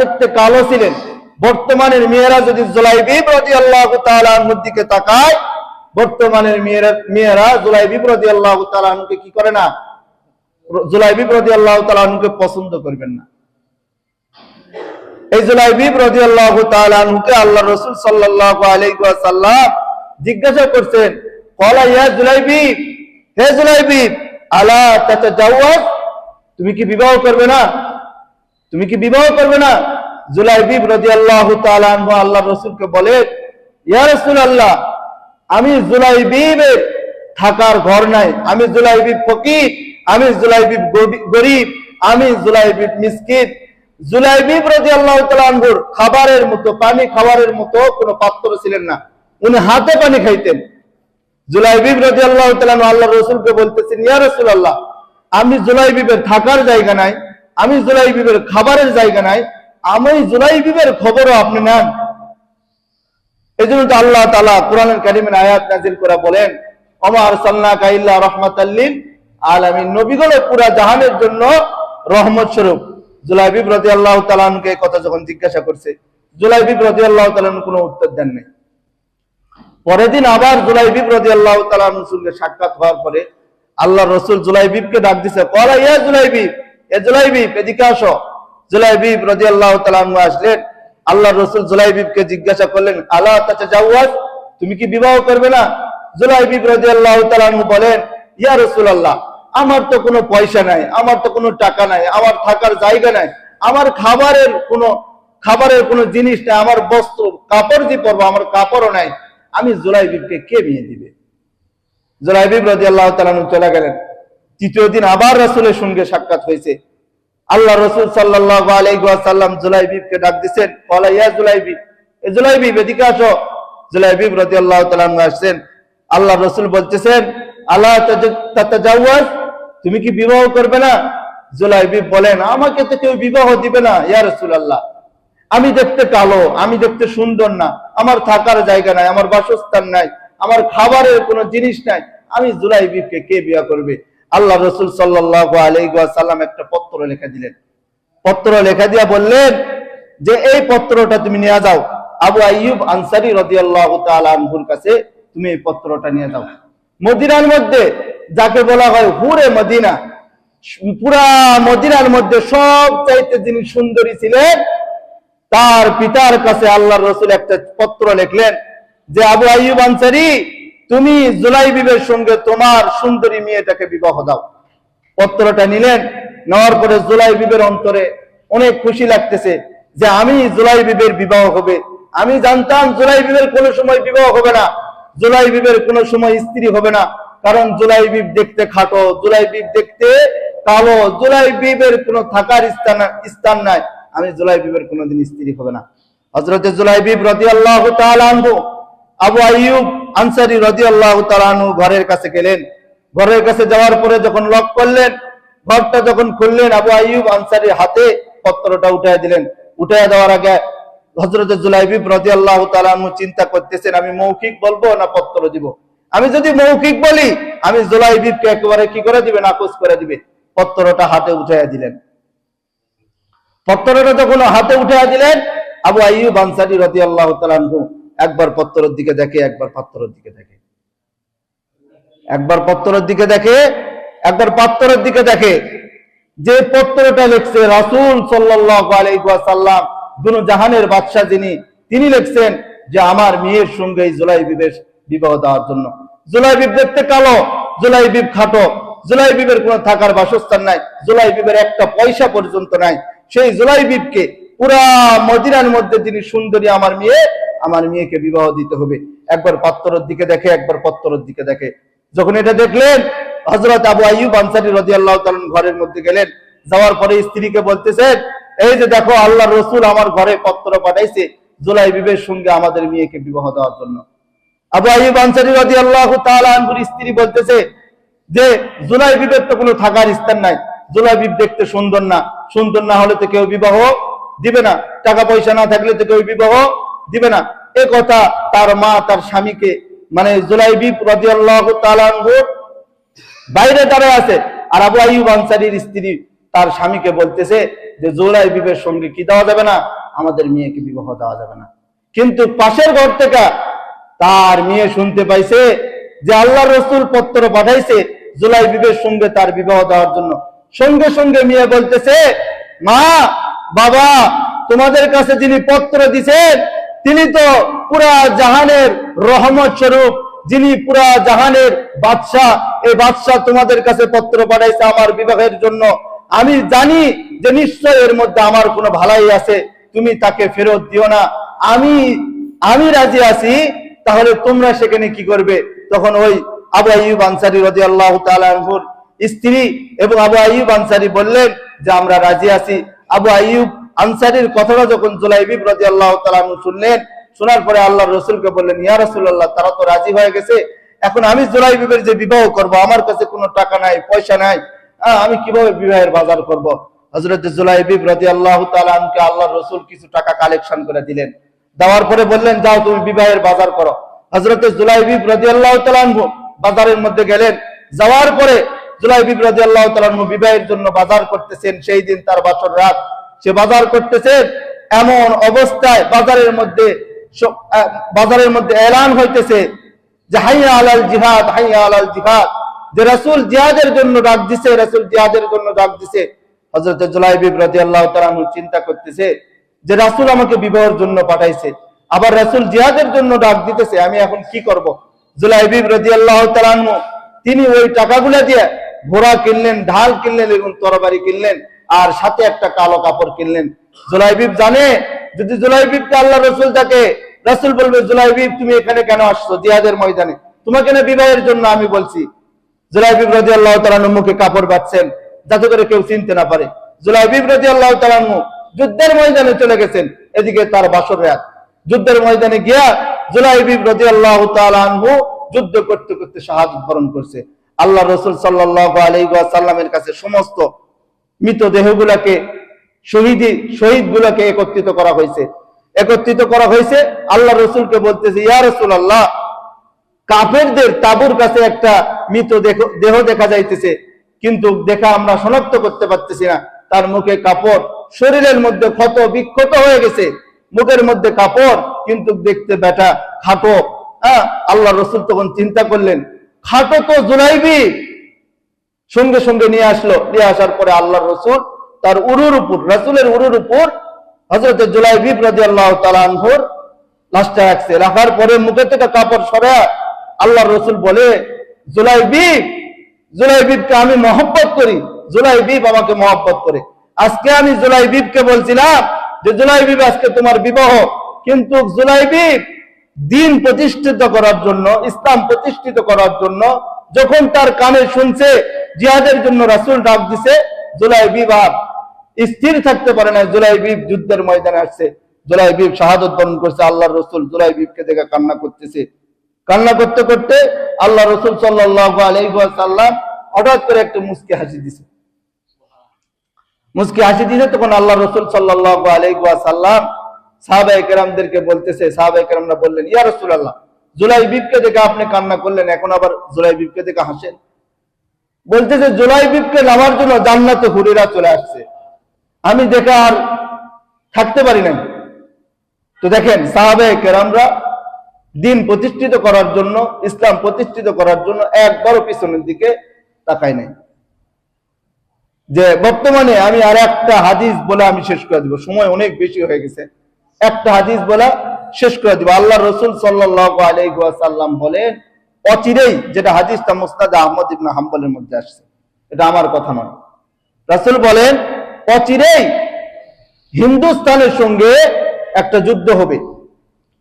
দেখতে কালো ছিলেন। বর্তমানের মেয়েরা যদি জুলাইবিব রাদিয়াল্লাহু তাআলা আনহুর দিকে তাকায়, বর্তমানের মেয়েরা জুলাইবিব রাদিয়াল্লাহু তাআলা আনহুকে কি করে না? জুলাইবিব রাদিয়াল্লাহু তাআলা আনহুকে পছন্দ করবেন না। এই জুলাইবিব রাদিয়াল্লাহু তাআলা আনহুকে আল্লাহ রাসূল সাল্লাল্লাহু আলাইহি ওয়াসাল্লাম জিজ্ঞাসা করছেন, ক্বালা ইয়া জুলাইবিব, হে জুলাইবিব, আলা তাতাজাওয়াজ, তুমি কি বিবাহ করবে না? তুমি কি বিবাহ করবে না? জুলাইবিব রাদিয়াল্লাহু তাআলা আনহু আল্লাহ রাসূলকে বলেন, ইয়া রাসূলুল্লাহ, আমি জুলাইবিবের থাকার ঘর নাই, আমি জুলাইবিব ফকির, আমি জুলাইবিব গরীব, আমি জুলাইবিব মিসকিন। জুলাইবিব রাদিয়াল্লাহু তাআলা আনহুর খাবারের মতো, পানি খাবারের মতো কোনো পাত্র ছিলেন না, উনি হাতে পানি খাইতেন। জুলাইবিব রাদিয়াল্লাহু তাআলা আনহু আল্লাহর রাসূলকে বলতেছেন, ইয়া রাসূলুল্লাহ, আমি জুলাইবিবের থাকার জায়গা নাই, আমি জুলাইবিবের খাবারের জায়গা নাই, আমি জুলাইবিবের খবরও আপনি নেন। এজন্য তো আল্লাহ তাআলা কোরআনুল কারীমের আয়াত নাযিল করে বলেন, ওমা আরসালনাকা ইল্লা রাহমাতাল লিল আলামিন, নবীগুলো পুরা জাহানের জন্য রহমত স্বরূপ। জুলাইবিব রাদিয়াল্লাহু তাআলা আনহুকে কথা যখন জিজ্ঞাসা করছে, জুলাইবিব রাদিয়াল্লাহু তাআলা আনহু কোনো উত্তর দেন নাই। পরের দিন আবার জুলাইবিব রাদিয়াল্লাহু তাআলা আনহুর সঙ্গে সাক্ষাৎ হওয়ার পরে আল্লাহ রাসূল জুলাইবিবকে ডাক দিয়েছে, ক্বালা ইয়া জুলাইবিব, এ জুলাইবিব এদিকে আসো। জুলাইবিব রাদিয়াল্লাহু তাআলা আনহু আসলেন। আল্লাহ রাসূল জুলাইবিবকে জিজ্ঞাসা করলেন, আলা তাতাজাওয়াজ, তুমি কি বিবাহ করবে না? জুলাইবিব রাদিয়াল্লাহু তাআলা আনহু বলেন, ইয়া রাসূলুল্লাহ, আমার তো কোনো পয়সা নাই, আমার তো কোনো টাকা নাই, আমার থাকার জায়গা নাই, আমার খাবারের কোনো জিনিস নাই, আমার বস্ত্র কাপড় যে পরবো আমার কাপড়ও নাই, আমি জুলাইবিবকে কে বিয়ে দিবে? জুলাইবিব রাদিয়াল্লাহু তাআলা আনহু চলে গেলেন। তৃতীয় দিন আবার রাসূলের সঙ্গে সাক্ষাৎ হয়েছে। আল্লাহ রাসূল সাল্লাল্লাহু আলাইহি ওয়াসাল্লাম জুলাইবিবকে ডাক দিয়েছেন, ক্বালা ইয়া জুলাইবিব, এ জুলাইবিব এদিকে আসো। জুলাইবিব রাদিয়াল্লাহু তাআলা আনহু আসছেন। আল্লাহ রাসূল বলতেছেন, আলা তাতাজাওয়াজ, তুমি কি বিবাহ করবে না? জুলাইবিব বলেন, আমাকে তো কেউ বিবাহ দিবে না ইয়া রাসূলুল্লাহ, আমি দেখতে কালো, আমি দেখতে সুন্দর না, আমার থাকার জায়গা নাই, আমার বাসস্থান নাই, আমার খাবারের কোনো জিনিস নাই, আমি জুলাইবিবকে কে বিয়ে করবে? আল্লাহ রাসূল সাল্লাল্লাহু আলাইহি ওয়াসাল্লাম একটা পত্র লেখা দিলেন। পত্র লেখা দিয়া বললেন যে এই পত্রটা তুমি নিয়ে যাও আবু আইয়ুব আনসারী রাদিয়াল্লাহু তাআলা আনহুর কাছে, তুমি এই পত্রটা নিয়ে যাও। মদিনার মধ্যে যাকে বলা হয় হুরে মদিনা, পুরা মদিনার মধ্যে সবচাইতে যিনি সুন্দরী ছিলেন, তার পিতার কাছে আল্লাহর রাসূল একটা পত্র লিখলেন যে আবু আইয়ুব আনসারী, তুমি জুলাইবিবের সঙ্গে তোমার সুন্দরী মেয়েটাকে বিবাহ দাও। পত্রটা নিলেন। নেওয়ার পরে জুলাইবিবের অন্তরে অনেক খুশি লাগতেছে যে আমি জুলাইবিবের বিবাহ হবে। আমি জানতাম জুলাইবিবের কোনো সময় বিবাহ হবে না, জুলাইবিবের কোনো সময় স্ত্রী হবে না, কারণ জুলাইবিব দেখতে খাটো, জুলাইবিব দেখতে কালো, জুলাইবিবের কোনো থাকার স্থান নাই, আমি জুলাইবিবের কোনোদিন স্ত্রী হবে না। হযরত জুলাইবিব রাদিয়াল্লাহু তাআলা আনহু আবু আইয়ুব আনসারী রাদিয়াল্লাহু তাআলা আনহু ঘরের কাছে গেলেন। ঘরের কাছে যাওয়ার পরে যখন লক করলেন, ঘরটা যখন খুললেন, আবু আইয়ুব আনসারীর হাতে পত্রটা উঠায় দিলেন। উঠায় দেওয়ার আগে হযরত জুলাইবিব রাদিয়াল্লাহু তাআলা আনহু চিন্তা করতেছেন, আমি মৌখিক বলবো না পত্র দিব? আমি যদি মৌখিক বলি, আমি জুলাইবিবকে একেবারে কি করে দিবে, নাকচ করে দিবে। পত্রটা হাতে উঠায় দিলেন। পত্রটা যখন হাতে উঠায় দিলেন, আবু আইয়ুব আনসারী রাদিয়াল্লাহু তাআলা আনহু একবার পত্রের দিকে দেখে, একবার পাত্রের দিকে দেখে, একবার পত্রের দিকে দেখে, একবার পাত্রের দিকে দেখে। যে পত্রটা লিখছে রাসূল সাল্লাল্লাহু আলাইহি ওয়াসাল্লাম, দুনো জাহানের বাদশা যিনি, তিনি লিখছেন যে আমার মেয়ের সঙ্গে জুলাইবিবের বিবাহ দেওয়ার জন্য। জুলাইবিব দেখতে কালো, জুলাইবিব খাটো, জুলাইবিবের কোনো থাকার বাসস্থান নাই, জুলাইবিবের একটা পয়সা পর্যন্ত নাই। সেই জুলাইবিবকে পুরা মদিনার মধ্যে যিনি সুন্দরী আমার মেয়েকে বিবাহ দিতে হবে। একবার পাত্রের দিকে দেখে, একবার পত্রের দিকে দেখে। যখন এটা দেখলেন, হযরত আবু আইয়ুব আনসারী রাদিয়াল্লাহু তাআলা ঘরের মধ্যে গেলেন। যাওয়ার পরে স্ত্রীকে বলতেছেন, এই যে দেখো আল্লাহর রাসূল আমার ঘরে পত্র পাঠাইছে জুলাইবিবের সঙ্গে আমাদের মেয়েকে বিবাহ দেওয়ার জন্য। আবু আইয়ুব আনসারী রাদিয়াল্লাহু তাআলা আনহুর স্ত্রী বলতেছে যে জুলাইবিবের তো কোনো থাকার স্থান নাই, জুলাইবিব দেখতে সুন্দর না, সুন্দর না হলে তো কেউ বিবাহ দিবে না, টাকা পয়সা না থাকলে তো কেউ বিবাহ দিবে না। এ কথা তার মা তার স্বামীকে, মানে জুলাইবিব রাদিয়াল্লাহু তাআলা আনহু বাইরে দাঁড়ায় আছে, আর আবু আইয়ুব আনসারীর স্ত্রী তার স্বামীকে বলতেছে যে জুলাইবিবের সঙ্গে কি দেওয়া যাবে না, আমাদের মেয়েকে বিবাহ দেওয়া যাবে না। কিন্তু পাশের ঘর থেকে তার মেয়ে শুনতে পাইছে যে আল্লাহর রাসূল পত্র পাঠাইছে জুলাইবিবের সঙ্গে তার বিবাহ দেওয়ার জন্য। সঙ্গে সঙ্গে মেয়ে বলতেছে, মা, বাবা, তোমাদের কাছে যিনি পত্র দিছেন তিনি তো পুরা জাহানের রহমত স্বরূপ, যিনি পুরা জাহানের বাদশা, এই বাদশা তোমাদের কাছে পত্র পাঠাইছে আমার বিবাহের জন্য। আমি জানি যে নিশ্চয় এর মধ্যে আমার কোনো ভালাই আছে, তুমি তাকে ফেরত দিও না, আমি রাজি আছি, তাহলে তোমরা সেখানে কি করবে? তখন ওই আবু আইয়ুব আনসারী রাদিয়াল্লাহু তাআলা আনহুর স্ত্রী এবং আবু আইয়ুব আনসারী বললেন যে আমরা রাজি আছি। আবু আইয়ুব আনসারীর কথাটা যখন জুলাইবিব রাদিয়াল্লাহু তাআলা আনহু শুনলেন, শোনার পরে আল্লাহর রাসূলকে বললেন, ইয়া রাসূলুল্লাহ, তারা তো রাজি হয়ে গেছে, এখন আমি জুলাইবিবের যে বিবাহ করব, আমার কাছে কোনো টাকা নাই, পয়সা নাই, আমি কিভাবে বিবাহের বাজার করব? হযরত জুলাইবিব রাদিয়াল্লাহু তাআলা আনহুকে আল্লাহর রাসূল কিছু টাকা কালেকশন করে দিলেন। দেওয়ার পরে বললেন, যাও তুমি বিবাহের বাজার করো। হযরত জুলাইবিব রাদিয়াল্লাহু তাআলা আনহু বাজারের মধ্যে গেলেন। যাওয়ার পরে জুলাইবিব রাদিয়াল্লাহু তাআলা আনহু বিবাহের জন্য বাজার করতেছেন। সেই দিন তার বাসর রাত, সে বাজার করতেছেন। এমন অবস্থায় বাজারের মধ্যে বাজারের মধ্যে এলান হইতেছে যে হাইয়া আলাল জিহাদ, হাইয়া আলাল জিহাদ, যে রাসূল জিহাদের জন্য ডাক দিছে, রাসূল জিহাদের জন্য ডাক দিছে। হযরত জুলাইবিব রাদিয়াল্লাহু তাআলা চিন্তা করতেছে যে রাসূল আমাকে বিবাহের জন্য পাঠাইছে, আবার রাসূল জিহাদের জন্য ডাক দিতেছে, আমি এখন কি করব? জুলাইবিব রাদিয়াল্লাহু তাআলা তিনি ওই টাকাগুলো দিয়ে ঘোড়া কিনলেন, ঢাল কিনলেন এবং তরবারি কিনলেন, আর সাথে একটা কালো কাপড় কিনলেন। জুলাইবিব জানে যদি জুলাইবিবকে আল্লাহ রাসূল ডাকে, রাসূল বলবে জুলাইবিব তুমি এখানে কেন আসছো জিহাদের ময়দানে? তোমাকে না বিবাহের জন্য আমি বলছি। জুলাইবিব রাদিয়াল্লাহু তাআলা মুখে কাপড় বাঁধছেন যাতে করে কেউ চিনতে না পারে। জুলাইবিব রাদিয়াল্লাহু তাআলা যুদ্ধের ময়দানে চলে গেছেন, এদিকে তার বাসর রাত। যুদ্ধের ময়দানে গিয়া জুলাইবিব রাদিয়াল্লাহু তাআলা যুদ্ধ করতে করতে শাহাদাত বরণ করছে। আল্লাহ রাসূল সাল্লাল্লাহু আলাইহি ওয়াসাল্লামের কাছে সমস্ত মৃতদেহগুলোকে শহীদগুলোকে একত্রিত করা হয়েছে। আল্লাহ রাসূলকে বলতেছে, ইয়া রাসূলুল্লাহ, কাফেরদের তাঁবুর কাছে একটা মৃত দেহ দেখা যাইতেছে, কিন্তু দেখা আমরা শনাক্ত করতে পারতেছি না। তার মুখে কাপড়, শরীরের মধ্যে ক্ষত বিক্ষত হয়ে গেছে, মুখের মধ্যে কাপড়, কিন্তু দেখতে বেটা খাটো। আল্লাহ রাসূল তখন চিন্তা করলেন, খাটো তো জুলাইবিব। সঙ্গে সঙ্গে নিয়ে আসার পরে আল্লাহ রাসূল তার রাসূলের উরুর উপর হযরত জুলাইবিব রাদিয়াল্লাহু তাআলা আনহুর লাশটা রাখার পরে মুখে থেকে কাপড় সরায়া আল্লাহ রাসূল বলে, জুলাইবিবকে আমি মহব্বত করি, জুলাইবিব আমাকে মহব্বত করে। আজকে আমি জুলাইবিবকে বলছিলাম যে জুলাইবিব আজকে তোমার বিবাহ, কিন্তু জুলাইবিব দিন প্রতিষ্ঠিত করার জন্য, ইসলাম প্রতিষ্ঠিত করার জন্য যখন তার কানে শুনছে জিহাদের জন্য রাসূল ডাক দিছে, জুলাইবিব আর স্থির থাকতে পারে না। জুলাইবিব যুদ্ধের ময়দানে আসছে, জুলাইবিব শাহাদাত বরণ করছে। আল্লাহর রাসূল জুলাইবিবকে দেখে কান্না করতেছে। কান্না করতে করতে আল্লাহ রাসূল সাল্লাল্লাহু আলাইহি ওয়াসাল্লাম হঠাৎ করে একটা মুস্কি হাসি দিছে। তখন আল্লাহ রাসূল সাল্লাল্লাহু আলাইহি ওয়াসাল্লাম সাহাবায়ে কেরামদেরকে বলতেছে, সাহাবায়ে কেরামরা বললেন, ইয়া রাসূলুল্লাহ, জুলাইবিবকে দেখে আপনি কান্না করলেন, এখন আবার জুলাইবিবকে দেখে হাসেন। বলতেছে, জুলাইবিবকে নামার জন্য জান্নাতে হুরিরা চলে আসছে, আমি দেখে আর থাকতে পারি না। তো দেখেন, সাহাবায়ে কেরামরা দিন প্রতিষ্ঠিত করার জন্য, ইসলাম প্রতিষ্ঠিত করার জন্য একবারও পিছনের দিকে তাকায় নাই। যে বর্তমানে আমি আর একটা হাদিস বলে আমি শেষ করে দিব, সময় অনেক বেশি হয়ে গেছে। একটা হাদিস বলা শেষ করে দিব। আল্লাহ রাসূল সাল্লাল্লাহু আলাইহি ওয়াসাল্লাম বলেন, অচিরেই, যেটা হাদিসটা মুসনাদ আহমদ ইবনে হাম্বলের মধ্যে আসছে, এটা আমার কথা নয়। রাসূল বলেন, অচিরেই হিন্দুস্তানের সঙ্গে একটা যুদ্ধ হবে,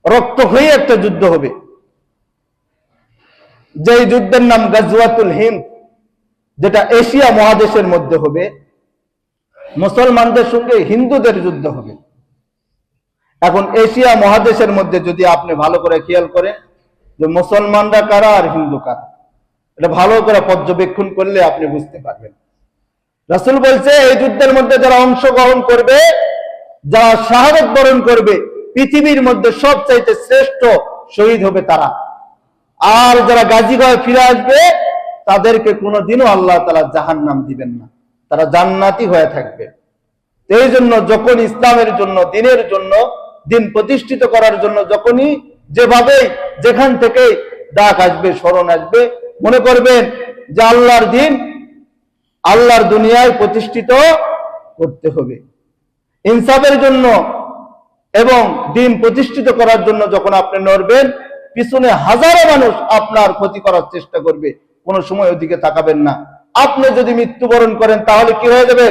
রক্তক্ষয়ী একটা যুদ্ধ হবে, যে যুদ্ধের নাম গাজওয়াতুল হিন্দ, যেটা এশিয়া মহাদেশের মধ্যে হবে। মুসলমানদের সঙ্গে হিন্দুদের যুদ্ধ হবে। এখন এশিয়া মহাদেশের মধ্যে যদি আপনি ভালো করে খেয়াল করেন যে মুসলমানরা কারা আর হিন্দু কারা, এটা ভালো করে পর্যবেক্ষণ করলে আপনি বুঝতে পারবেন। রাসূল বলছে, এই যুদ্ধের মধ্যে যারা অংশগ্রহণ করবে, যারা শাহাদাত বরণ করবে, পৃথিবীর মধ্যে সবচাইতে শ্রেষ্ঠ শহীদ হবে তারা। আর যারা গাজী হয়ে ফিরে আসবে, তাদেরকে কোনোদিনও আল্লাহ তাআলা জাহান্নাম দিবেন না, তারা জান্নাতি হয়ে থাকবে। এই জন্য যখন ইসলামের জন্য, দিনের জন্য, দিন প্রতিষ্ঠিত করার জন্য যখনই যেভাবে যেখান থেকে ডাক আসবে, স্মরণ আসবে, মনে করবেন যে আল্লাহর দিন, আল্লাহর দুনিয়ায় প্রতিষ্ঠিত করতে হবে। ইনসাফের জন্য এবং দিন প্রতিষ্ঠিত করার জন্য যখন আপনি নড়বেন, পিছনে হাজারো মানুষ আপনার ক্ষতি করার চেষ্টা করবে, কোন সময় ওদিকে তাকাবেন না। আপনি যদি মৃত্যুবরণ করেন তাহলে কি হয়ে যাবে?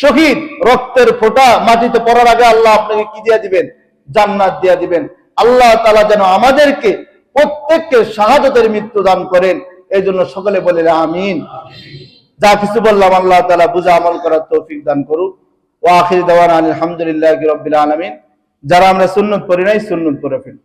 শহীদ। রক্তের ফোঁটা মাটিতে পড়ার আগে আল্লাহ আপনাকে কি দিয়ে দিবেন? জান্নাত দিয়ে দিবেন। আল্লাহ তাআলা যেন আমাদেরকে প্রত্যেককে শাহাদাতের মৃত্যু দান করেন, এই জন্য সকলে বলে আমিন। যা কিছু বললাম আল্লাহ তাআলা বুঝে আমল করার তৌফিক দান করুন। ওয়া আখির দাওয়ানা আলহামদুলিল্লাহি রাব্বিল আলামিন। যারা আমরা সুন্নাত পড়ি নাই, সুন্নাত পড়ে ফেলি।